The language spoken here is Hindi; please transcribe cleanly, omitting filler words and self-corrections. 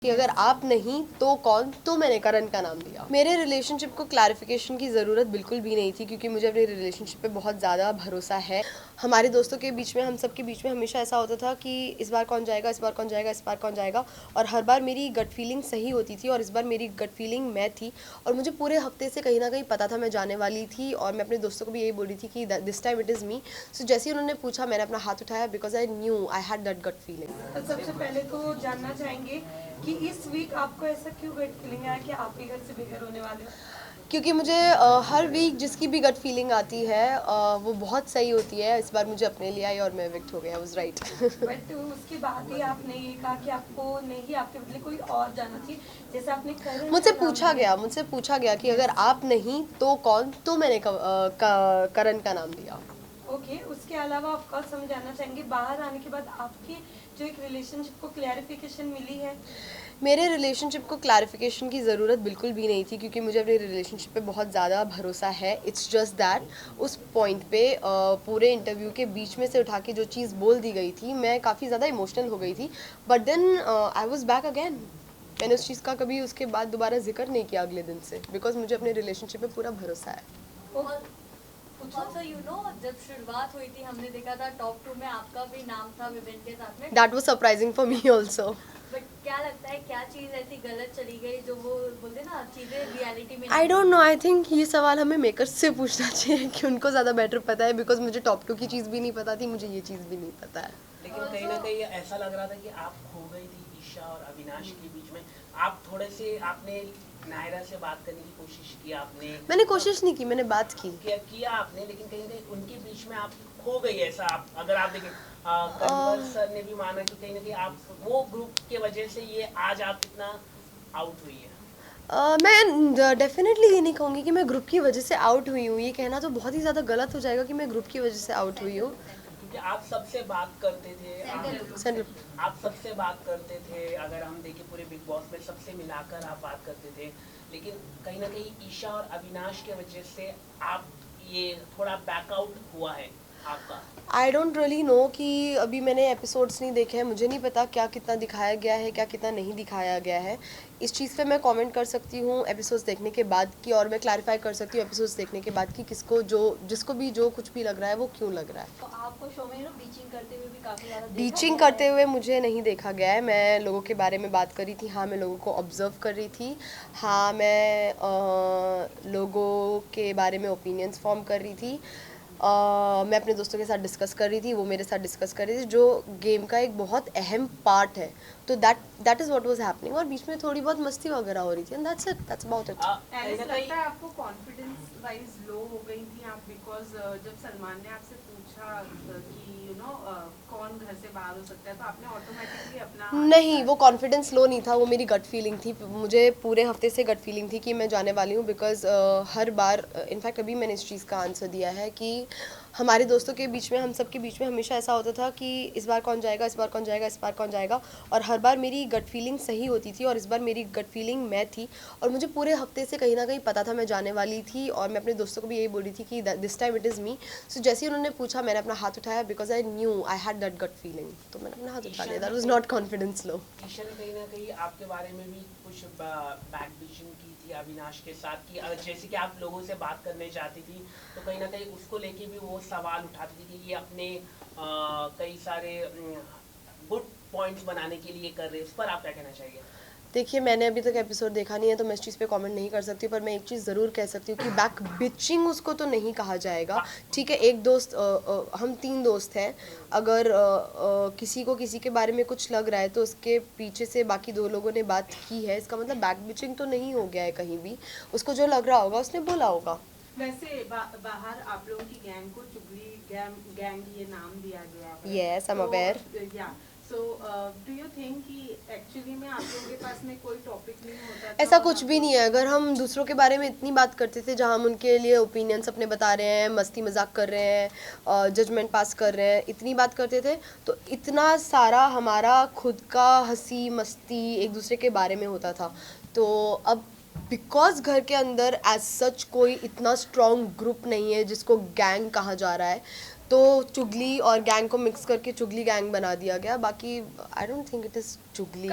कि अगर आप नहीं तो कौन, तो मैंने करण का नाम दिया। मेरे रिलेशनशिप को क्लैरिफिकेशन की ज़रूरत बिल्कुल भी नहीं थी, क्योंकि मुझे अपने रिलेशनशिप पे बहुत ज़्यादा भरोसा है। हमारे दोस्तों के बीच में, हम सब के बीच में हमेशा ऐसा होता था कि इस बार कौन जाएगा, इस बार कौन जाएगा, इस बार कौन जाएगा, और हर बार मेरी गट फीलिंग सही होती थी, और इस बार मेरी गट फीलिंग मैं थी, और मुझे पूरे हफ्ते से कहीं ना कहीं पता था मैं जाने वाली थी, और मैं अपने दोस्तों को भी यही बोल रही थी कि this time it is me. So जैसे ही उन्होंने पूछा, मैंने अपना हाथ उठाया, because I knew I had that gut feeling. सबसे पहले तो जानना चाहेंगे कि इस वीक आपको ऐसा क्यों गट फीलिंग आया कि आप ही घर से बिगर होने वाले हो? क्योंकि मुझे हर वीक जिसकी भी गट फीलिंग आती है वो बहुत सही होती है। इस बार मुझे अपने लिए आई और मैं विक्ट हो गया, वाज राइट। बट उसके बाद ही आपने ये कहा कि आपको नहीं, आपके बदले कोई और जाना चाहिए, जैसे आपने करण मुझसे का नाम पूछा लिया। गया मुझसे पूछा गया कि अगर आप नहीं तो कौन, तो मैंने करण का नाम दिया। ओके, उसके अलावा आप कल समझाना चाहेंगे बाहर आने के बाद आपकी जो एक रिलेशनशिप को क्लैरिफिकेशन मिली है? मेरे रिलेशनशिप को क्लैरिफिकेशन की ज़रूरत बिल्कुल भी नहीं थी, क्योंकि मुझे अपने रिलेशनशिप पे बहुत ज़्यादा भरोसा है। इट्स जस्ट दैट उस पॉइंट पे पूरे इंटरव्यू के बीच में से उठा के जो चीज़ बोल दी गई थी, मैं काफ़ी ज़्यादा इमोशनल हो गई थी, but then I was back again. मैंने उस चीज़ का कभी उसके बाद दोबारा जिक्र नहीं किया अगले दिन से, बिकॉज मुझे अपने रिलेशनशिप पे पूरा भरोसा है। Also, जब शुरुआत हुई थी हमने देखा था टॉप 2 में आपका भी नाम था विभिन्न के साथ में। That was surprising for me also. But क्या लगता है क्या चीज़ ऐसी गलत चली गई जो वो बोलते ना चीज़ें रियलिटी में I don't know, I think ये सवाल हमें मेकर्स से पूछना चाहिए कि उनको ज़्यादा बेटर पता है, बिकॉज मुझे टॉप 2 की चीज़ भी नहीं पता थी, मुझे ये चीज़ भी नहीं पता है। लेकिन कहीं ना कहीं ऐसा लग रहा था कि आप खो गई थी ईशा और अविनाश के बीच में। आप थोड़े से आपने नायरा से बात करने की कोशिश की, आपने मैंने कोशिश नहीं की, मैंने बात की। किया आपने, लेकिन कहीं ना कहीं उनके बीच में आप खो गई। ऐसा आप अगर आप देखें, कन्वर सर ने भी माना कि कहीं ना कहीं आप वो ग्रुप के वजह से ये आज आप इतना आउट हुई है। मैं डेफिनेटली ये नहीं कहूँगी कि मैं ग्रुप की वजह से आउट हुई हूँ। ये कहना तो बहुत ही ज़्यादा गलत हो जाएगा कि मैं ग्रुप की वजह से आउट हुई हूँ। क्योंकि आप सबसे बात करते थे, आप सबसे बात करते थे। अगर हम देखें पूरे बिग बॉस में सबसे मिलाकर आप बात करते थे, लेकिन कहीं ना कहीं ईशा और अविनाश के वजह से आप ये थोड़ा बैकआउट हुआ है आपका। आई डोंट रियली नो कि अभी मैंने एपिसोड्स नहीं देखे हैं, मुझे नहीं पता क्या कितना दिखाया गया है, क्या कितना नहीं दिखाया गया है। इस चीज़ पे मैं कमेंट कर सकती हूँ एपिसोड्स देखने के बाद की, और मैं क्लैरिफाई कर सकती हूँ एपिसोड्स देखने के बाद कि किसको जिसको भी जो कुछ भी लग रहा है वो क्यों लग रहा है। तो आपको शो में बीचिंग करते हुए भी काफ़ी ज़्यादा बीचिंग करते हुए मुझे नहीं देखा गया है। मैं लोगों के बारे में बात कर रही थी, हाँ मैं लोगों को ऑब्जर्व कर रही थी, हाँ मैं लोगों के बारे में ओपिनियंस फॉर्म कर रही थी, मैं अपने दोस्तों के साथ डिस्कस कर रही थी, वो मेरे साथ डिस्कस कर रही थी, जो गेम का एक बहुत अहम पार्ट है। तो that is what was happening, और बीच में थोड़ी बहुत मस्ती वगैरह हो रही थी, and that's it, that's about it. ऐसा लगता है आपको कॉन्फिडेंस वाइज लो हो गई थी आप, बिकॉज जब सलमान ने आपसे पूछा कि कौन घर से बाहर हो सकता है, तो आपने ऑटोमेटिकली अपना नहीं, वो कॉन्फिडेंस लो नहीं था, वो मेरी गट फीलिंग थी। मुझे पूरे हफ्ते से गट फीलिंग थी कि मैं जाने वाली हूँ, बिकॉज हर बार इनफैक्ट अभी मैंने इस चीज़ का आंसर दिया है कि हमारे दोस्तों के बीच में, हम सब के बीच में हमेशा ऐसा होता था कि इस बार कौन जाएगा, इस बार कौन जाएगा, इस बार कौन जाएगा, और हर बार मेरी गट फीलिंग सही होती थी, और इस बार मेरी गट फीलिंग मैं थी, और मुझे पूरे हफ्ते से कहीं ना कहीं पता था मैं जाने वाली थी, और मैं अपने दोस्तों को भी यही बोल रही थी कि this time it is me. So जैसे ही उन्होंने पूछा, मैंने अपना हाथ उठाया, because I knew I had that gut feeling, तो मैंने अपना हाथ उठा लिया। दैट वाज नॉट कॉन्फिडेंस लो। ईशा ने कहीं ना कहीं आपके बारे में भी कुछ बैक बिचिंग की थी अविनाश के साथ, कि जैसे कि आप लोगों से बात करने चाहती थी, तो कहीं ना कहीं उसको लेके भी वो सवाल उठाती थी कि ये अपने कई सारे गुड पॉइंट्स बनाने के लिए कर रहे हैं। उस पर आप क्या कहना चाहिए? देखिए, मैंने अभी तक एपिसोड देखा नहीं है, तो मैं इस चीज़ पे कमेंट नहीं कर सकती, पर मैं एक चीज़ ज़रूर कह सकती हूँ कि बैक बिचिंग उसको तो नहीं कहा जाएगा। ठीक है, एक दोस्त, हम 3 दोस्त हैं, अगर किसी को किसी के बारे में कुछ लग रहा है तो उसके पीछे से बाकी 2 लोगों ने बात की है, इसका मतलब बैक बिचिंग तो नहीं हो गया है कहीं भी। उसको जो लग रहा होगा उसने बोला होगा। वैसे बाहर आप लोगों की गैंग को चुगली गैंग ये नाम दिया गया है। Yes, I'm aware. So do you think कि एक्चुअली में आप लोगों के पास में कोई टॉपिक नहीं होता था? ऐसा कुछ भी नहीं है। अगर हम दूसरों के बारे में इतनी बात करते थे, जहाँ हम उनके लिए ओपिनियंस अपने बता रहे हैं, मस्ती मजाक कर रहे हैं, जजमेंट पास कर रहे हैं, इतनी बात करते थे, तो इतना सारा हमारा खुद का हंसी मस्ती एक दूसरे के बारे में होता था। तो अब बिकॉज घर के अंदर एज सच कोई इतना स्ट्रॉन्ग ग्रुप नहीं है जिसको गैंग कहा जा रहा है, तो चुगली और गैंग को मिक्स करके चुगली गैंग बना दिया गया। बाकी I don't think it is चुगली।